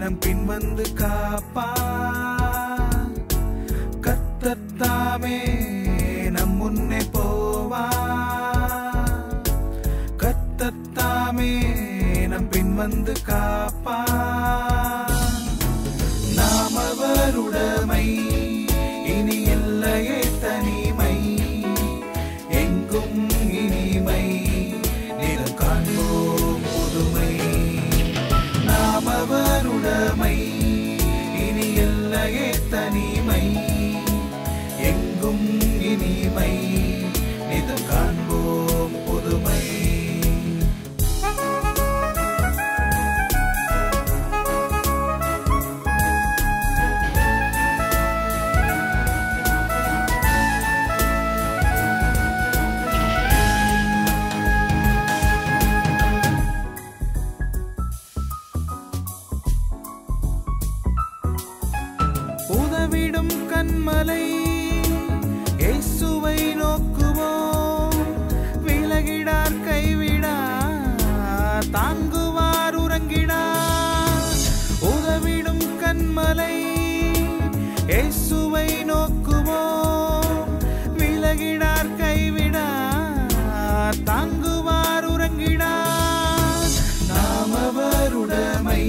நம் பின் வந்து காப்பார். கர்த்தத்தாமே நம் முன்னே போவார். கர்த்தத்தாமே நம் பின் வந்து காப்பார். நாம் அவருடைமை, இனி இல்லையே தனிமை, எங்கும் இனிமை, நிலம் காண்போம் புதுமை. நாம் அவருடைமை, இனி இல்லையே தனிமை, எங்கும் இனிமை, நிலம் காண்போம் புதுமை. உதவிடும் கண்மலை இயேசுவை நோக்குவோம். விலகிடார் கைவிடார், தாங்குவார் உறங்கிடார். உதவிடும் கண்மலை இயேசுவை நோக்குவோம். விலகிடார் கைவிடார், தாங்குவார் உறங்கிடார். நாம் அவருடைமை,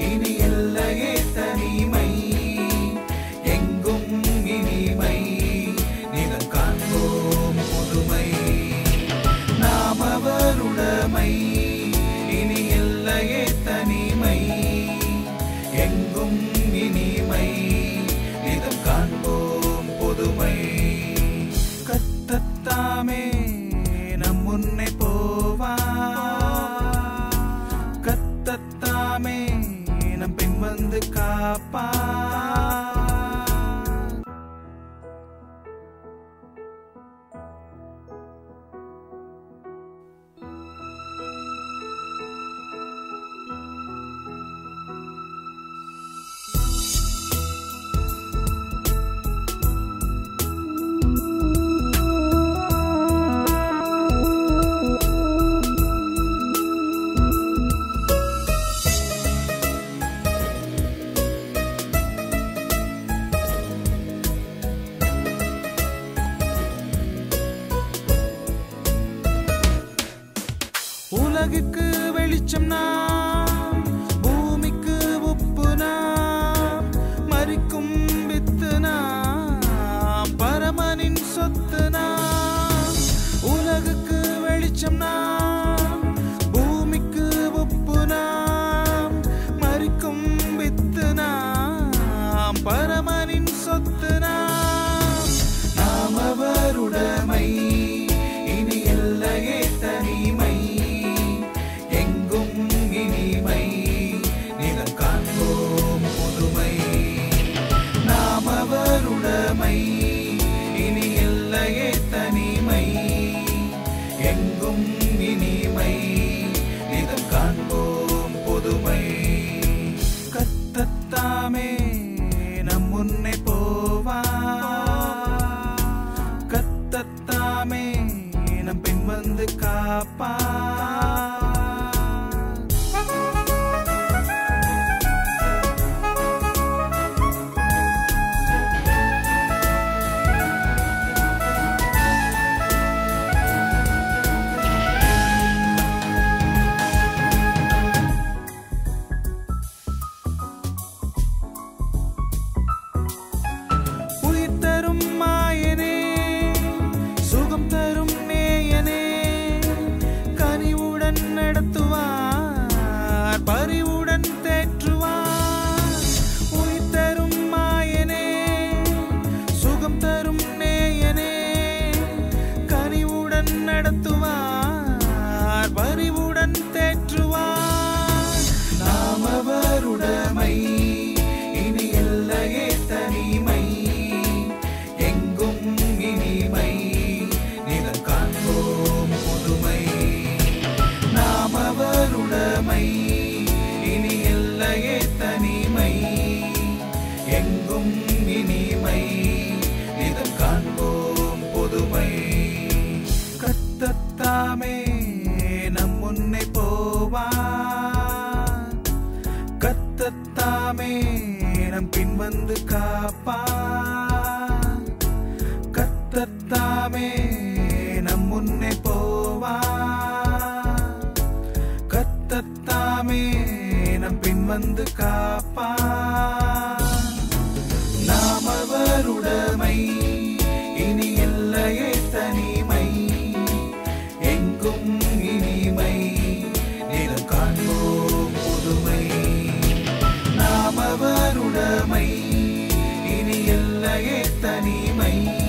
இனி இல்லையே தனிமை, எங்கும் இனிமை, நிலம் காண்போம் புதுமை. நாம் அவருடைமை, இனி இல்லையே தனிமை, எங்கும் இனிமை, நிலம் காண்போம் புதுமை. கர்த்தத்தாமே நம் முன்னே போவார். கர்த்தத்தாமே நம் பின் வந்து காப்பார். உலகுக்கு வெளிச்சம் நாம், பூமிக்கு உப்பு நாம், மரிக்கும் வித்து நாம், பரமனின் சொத்து நாம். உலகுக்கு வெளிச்சம் நாம், பூமிக்கு உப்பு நாம், மரிக்கும் வித்து நாம், பரமனின் சொத்து நாம். நாம் அவருடைமை, இனி இல்லையே தனிமை, எங்கும் இனிமை, நிலம் காண்போம் புதுமை. நாம் அவருடைமை, இனி இல்லையே தனிமை, எங்கும் இனிமை, நிலம் காண்போம் புதுமை. கர்த்தத்தாமே நம் முன்னே போவார். கர்த்தத்தாமே நம் பின் வந்து காப்பார். உயிர் தரும் மாயனே, சுகம் தரும் நேயனே, கனிவுடன் நடத்துவார், பரிவுடன் தேற்றுவார். உயிர் தரும் மாயனே, சுகம் தரும் நேயனே, கனிவுடன் நடத்துவார், பரிவுடன் தேற்றுவார். நாம் அவருடைமை, இனி இல்லையே தனிமை, எங்கும் இனிமை, நிலம் காண்போம் புதுமை. நாம் அவருடைமை, இனி இல்லையே தனிமை, எங்கும் இனிமை, நிலம் காண்போம் புதுமை. கர்த்தத்தாமே நம் முன்னே போவார். கர்த்தத்தாமே நம் பின் வந்து காப்பார். கர்த்தத்தாமே நம் முன்னே போவார். கர்த்தத்தாமே நம் பின் வந்து காப்பார். நாம் அவருடைமை, இனி எல்லையே தனிமை, எங்கும் இனிமை, நிலம் காண்போம் புதுமை. நாம் அவருடைமை, இனி எல்லையே தனிமை,